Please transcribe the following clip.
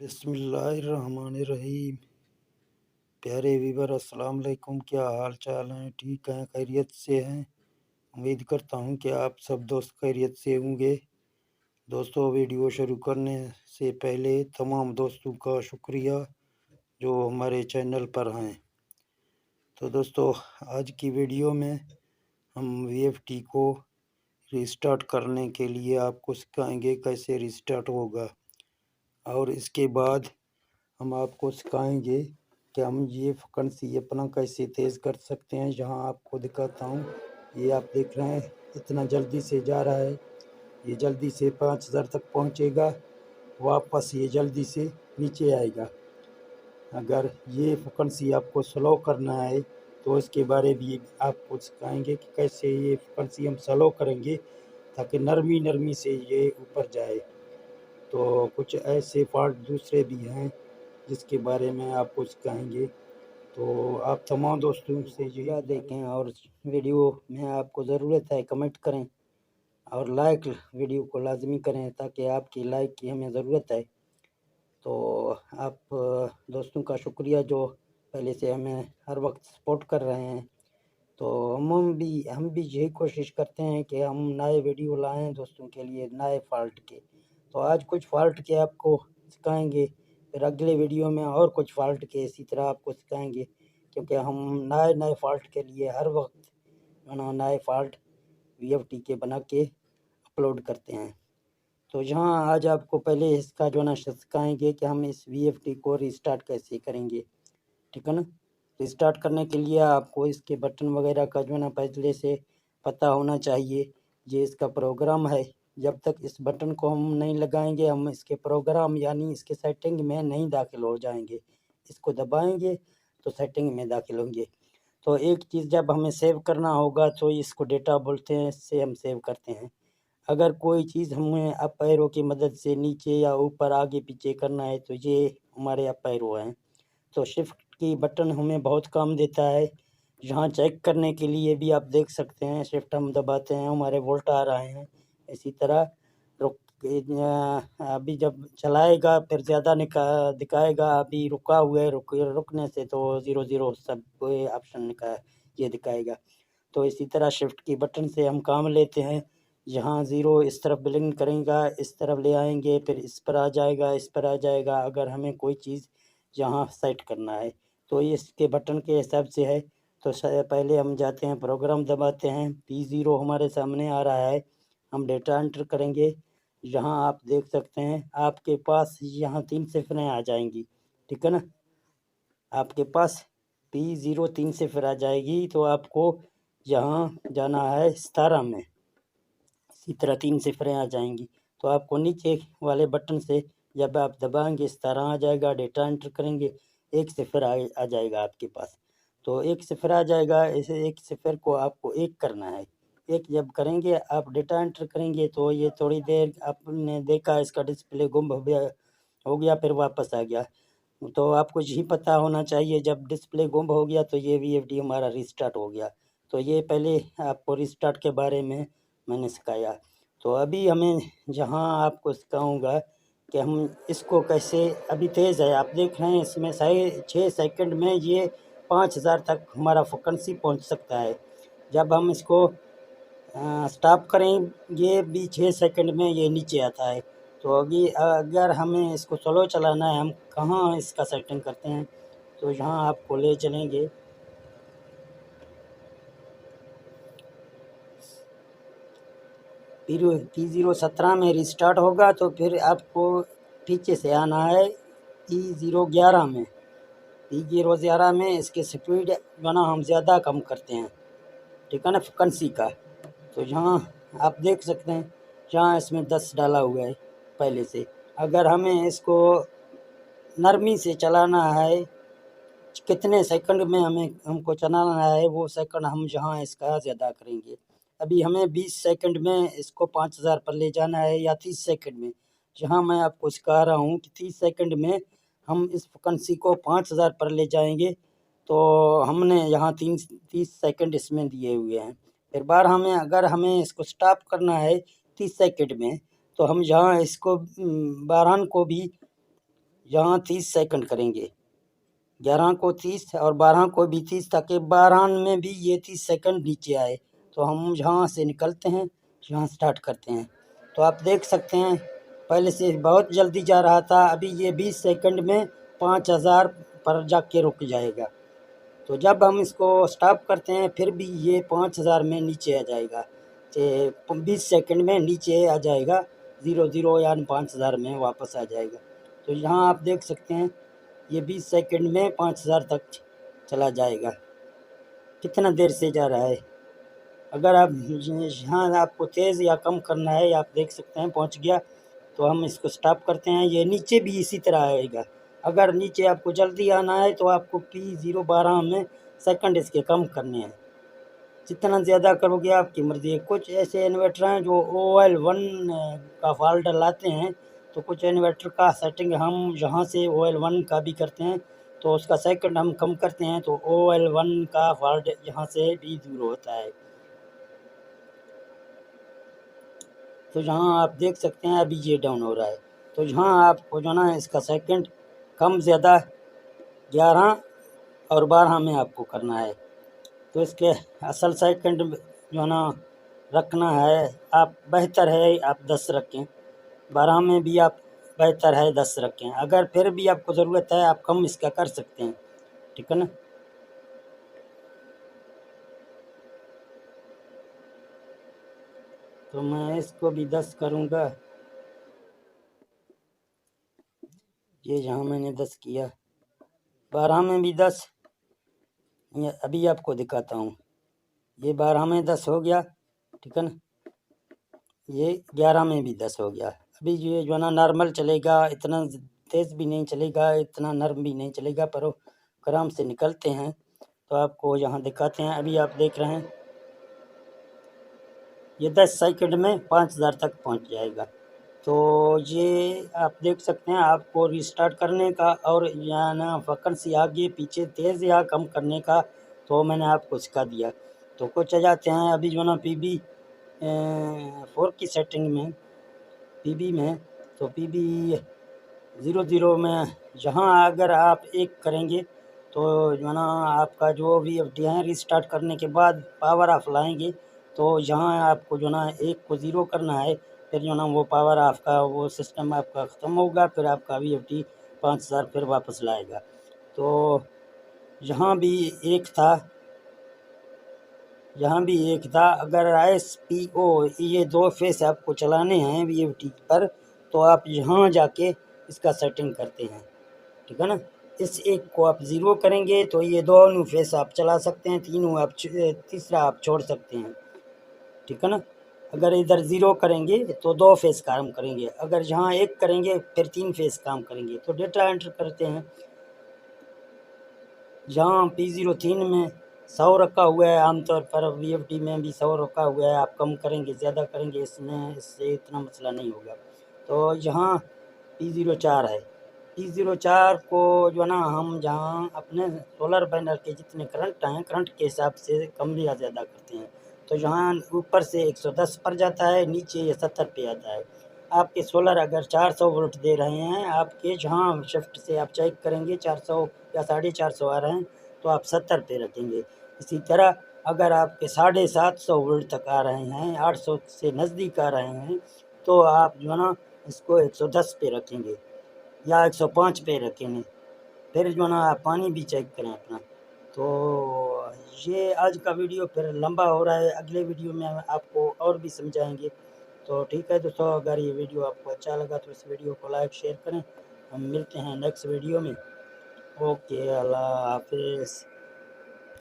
बिस्मिल्लाहिर्रहमानिर्रहीम। प्यारे व्यूवर अस्सलाम वालेकुम। क्या हाल चाल हैं? ठीक हैं? खैरियत से हैं? उम्मीद करता हूं कि आप सब दोस्त खैरियत से होंगे। दोस्तों, वीडियो शुरू करने से पहले तमाम दोस्तों का शुक्रिया जो हमारे चैनल पर हैं। तो दोस्तों, आज की वीडियो में हम VFT को रिस्टार्ट करने के लिए आपको सिखाएंगे कैसे रिस्टार्ट होगा, और इसके बाद हम आपको सिखाएंगे कि हम ये फ्रीक्वेंसी अपना कैसे तेज़ कर सकते हैं। जहां आपको दिखाता हूं, ये आप देख रहे हैं इतना जल्दी से जा रहा है। ये जल्दी से 5000 तक पहुंचेगा, वापस ये जल्दी से नीचे आएगा। अगर ये फ्रीक्वेंसी आपको स्लो करना है तो इसके बारे भी आपको सिखाएंगे कि कैसे ये फ्रीक्वेंसी हम स्लो करेंगे ताकि नरमी नरमी से ये ऊपर जाए। तो कुछ ऐसे फॉल्ट दूसरे भी हैं जिसके बारे में आपको सिखाएंगे। तो आप तमाम दोस्तों से ये देखें, और वीडियो में आपको ज़रूरत है कमेंट करें और लाइक वीडियो को लाजमी करें, ताकि आपकी लाइक की हमें ज़रूरत है। तो आप दोस्तों का शुक्रिया जो पहले से हमें हर वक्त सपोर्ट कर रहे हैं। तो हम भी यही कोशिश करते हैं कि हम नए वीडियो लाएं दोस्तों के लिए, नए फॉल्ट के। तो आज कुछ फॉल्ट के आपको सिखाएंगे, फिर अगले वीडियो में और कुछ फॉल्ट के इसी तरह आपको सिखाएंगे, क्योंकि हम नए नए फॉल्ट के लिए हर वक्त नए फॉल्ट VFT के बना के अपलोड करते हैं। तो यहाँ आज आपको पहले इसका सिखाएंगे कि हम इस VFT को रिस्टार्ट कैसे करेंगे। ठीक है ना। रिस्टार्ट करने के लिए आपको इसके बटन वगैरह का पहले से पता होना चाहिए। ये इसका प्रोग्राम है। जब तक इस बटन को हम नहीं लगाएंगे, हम इसके प्रोग्राम यानी इसके सेटिंग में नहीं दाखिल हो जाएंगे। इसको दबाएंगे तो सेटिंग में दाखिल होंगे। तो एक चीज़ जब हमें सेव करना होगा तो इसको डेटा बोलते हैं, इससे हम सेव करते हैं। अगर कोई चीज़ हमें अप एरो की मदद से नीचे या ऊपर आगे पीछे करना है तो ये हमारे अप एरो हैं। तो शिफ्ट की बटन हमें बहुत काम देता है। यहाँ चेक करने के लिए भी आप देख सकते हैं, शिफ्ट हम दबाते हैं हमारे वोल्ट आ रहे हैं। इसी तरह रुक अभी जब चलाएगा फिर ज़्यादा दिखाएगा। अभी रुका हुआ है, रुकने से तो 0 सब ऑप्शन ये दिखाएगा। तो इसी तरह शिफ्ट की बटन से हम काम लेते हैं। यहाँ 0 इस तरफ ब्लिंक करेगा, इस तरफ ले आएंगे, फिर इस पर आ जाएगा, इस पर आ जाएगा। अगर हमें कोई चीज़ यहाँ सेट करना है तो इसके बटन के हिसाब से है। तो पहले हम जाते हैं, प्रोग्राम दबाते हैं, P0 हमारे सामने आ रहा है। हम डेटा एंटर करेंगे। यहाँ आप देख सकते हैं आपके पास यहाँ 3 सिफरें आ जाएंगी। ठीक है ना। आपके पास P0 3 सिफर आ जाएगी। तो आपको यहाँ जाना है 17 में। इसी तरह 3 सिफरें आ जाएंगी। तो आपको नीचे वाले बटन से जब आप दबाएंगे 17 आ जाएगा। डेटा एंटर करेंगे, 1 सिफर आ जाएगा आपके पास। तो 1 सिफर आ जाएगा। इसे 1 सिफर को आपको 1 करना है। 1 जब करेंगे आप डेटा एंटर करेंगे तो ये थोड़ी देर आपने देखा इसका डिस्प्ले गुम हो गया, फिर वापस आ गया। तो आपको यही पता होना चाहिए, जब डिस्प्ले गुम हो गया तो ये VFD हमारा रिस्टार्ट हो गया। तो ये पहले आपको रिस्टार्ट के बारे में मैंने सिखाया। तो अभी हमें जहाँ आपको सिखाऊंगा कि हम इसको कैसे, अभी तेज़ है आप देख रहे हैं, इसमें 6 सेकंड में ये 5000 तक हमारा फ्रीक्वेंसी पहुंच सकता है। जब हम इसको स्टॉप करेंगे भी 6 सेकंड में ये नीचे आता है। तो अभी अगर हमें इसको स्लो चलाना है, हम कहाँ इसका सेटिंग करते हैं, तो यहाँ आपको ले चलेंगे। फिर P0 17 में रिस्टार्ट होगा तो फिर आपको पीछे से आना है P0 11 में। P0 11 में इसके स्पीड हम ज़्यादा कम करते हैं। ठीक है ना, फ्रिक्वेंसी का। तो यहाँ आप देख सकते हैं, यहाँ इसमें 10 डाला हुआ है पहले से। अगर हमें इसको नरमी से चलाना है, कितने सेकंड में हमको चलाना है, वो सेकंड हम यहाँ इसका ज़्यादा करेंगे। अभी हमें 20 सेकंड में इसको 5000 पर ले जाना है, या 30 सेकंड में। जहाँ मैं आपको सिखा रहा हूँ कि 30 सेकंड में हम इस फ्रीक्वेंसी को 5000 पर ले जाएंगे। तो हमने यहाँ 30 सेकंड इसमें दिए हुए हैं। फिर बार अगर हमें इसको स्टॉप करना है 30 सेकंड में, तो हम यहाँ इसको 12 को भी यहाँ 30 सेकंड करेंगे, 11 को 30 और 12 को भी 30, ताकि 12 में भी ये 30 सेकंड नीचे आए। तो हम यहाँ से निकलते हैं, यहाँ स्टार्ट करते हैं। तो आप देख सकते हैं पहले से बहुत जल्दी जा रहा था, अभी ये 20 सेकंड में 5000 पर जाके रुक जाएगा। तो जब हम इसको स्टॉप करते हैं फिर भी ये 5000 में नीचे आ जाएगा, 20 सेकंड में नीचे आ जाएगा, 00 यानी 5000 में वापस आ जाएगा। तो यहाँ आप देख सकते हैं ये 20 सेकंड में 5000 तक चला जाएगा। कितना देर से जा रहा है। अगर आप यहाँ आपको तेज़ या कम करना है, आप देख सकते हैं पहुँच गया। तो हम इसको स्टॉप करते हैं, ये नीचे भी इसी तरह आएगा। अगर नीचे आपको जल्दी आना है तो आपको P012 में सेकंड इसके कम करने हैं। जितना ज़्यादा करोगे आपकी मर्ज़ी है। कुछ ऐसे इन्वर्टर हैं जो OL1 का फॉल्ट लाते हैं, तो कुछ इन्वर्टर का सेटिंग हम यहाँ से OL1 का भी करते हैं, तो उसका सेकंड हम कम करते हैं तो OL1 का फॉल्ट यहाँ से भी दूर होता है। तो यहाँ आप देख सकते हैं अभी ये डाउन हो रहा है। तो यहाँ आपको जो ना इसका सेकंड कम ज़्यादा 11 और 12 में आपको करना है। तो इसके असल सेकंड जो ना रखना है, आप बेहतर है आप 10 रखें, 12 में भी आप बेहतर है 10 रखें। अगर फिर भी आपको ज़रूरत है आप कम इसका कर सकते हैं, ठीक है ना। तो मैं इसको भी 10 करूँगा, ये जहाँ मैंने 10 किया, 12 में भी 10, अभी आपको दिखाता हूँ। ये 12 में 10 हो गया, ठीक है ना। ये 11 में भी 10 हो गया। अभी ये जो है ना नॉर्मल चलेगा, इतना तेज़ भी नहीं चलेगा, इतना नर्म भी नहीं चलेगा, पर आराम से निकलते हैं। तो आपको यहाँ दिखाते हैं। अभी आप देख रहे हैं ये 10 सेकंड में 5000 तक पहुँच जाएगा। तो ये आप देख सकते हैं, आपको रिस्टार्ट करने का और या ना फ्रीक्वेंसी आगे पीछे तेज़ या कम करने का तो मैंने आपको सिखा दिया। तो कुछ आ जाते हैं अभी जो ना PB 4 की सेटिंग में, PB में, तो PB 00 में जहाँ अगर आप एक करेंगे तो जो ना आपका जो VFD है रिस्टार्ट करने के बाद पावर ऑफ लाएंगे, तो यहाँ आपको जो ना 1 को 0 करना है, फिर जो ना वो पावर ऑफ का वो सिस्टम आपका ख़त्म होगा, फिर आपका VFD 5000 फिर वापस लाएगा। तो यहाँ भी एक था, यहाँ भी एक था। अगर ISPO ये 2 फेस आपको चलाने हैं VFD पर, तो आप यहाँ जाके इसका सेटिंग करते हैं, ठीक है ना। इस एक को आप 0 करेंगे तो ये दोनों फेस आप चला सकते हैं, तीनों आप तीसरा आप छोड़ सकते हैं, ठीक है ना। अगर इधर 0 करेंगे तो 2 फेस काम करेंगे, अगर यहाँ 1 करेंगे फिर 3 फेस काम करेंगे। तो डेटा एंटर करते हैं, यहाँ P03 में 100 रखा हुआ है, आमतौर पर VFD में भी 100 रखा हुआ है। आप कम करेंगे ज़्यादा करेंगे इसमें, इससे इतना मसला नहीं होगा। तो यहाँ P04 है, P04 को जो ना हम जहाँ अपने सोलर पैनल के जितने करंट हैं, करंट के हिसाब से कम या ज़्यादा करते हैं। तो यहाँ ऊपर से 110 पर जाता है, नीचे ये 70 पे आता है। आपके सोलर अगर 400 वोल्ट दे रहे हैं, आपके जहाँ शिफ्ट से आप चेक करेंगे 400 या 450 आ रहे हैं, तो आप 70 पे रखेंगे। इसी तरह अगर आपके 750 वोल्ट तक आ रहे हैं, 800 से नज़दीक आ रहे हैं, तो आप जो ना इसको 110 पे रखेंगे या 105 पे रखेंगे। फिर जो ना आप पानी भी चेक करें अपना। तो ये आज का वीडियो फिर लंबा हो रहा है, अगले वीडियो में हम आपको और भी समझाएंगे। तो ठीक है दोस्तों, अगर ये वीडियो आपको अच्छा लगा तो इस वीडियो को लाइक शेयर करें। हम मिलते हैं नेक्स्ट वीडियो में। ओके, अल्लाह हाफिज़।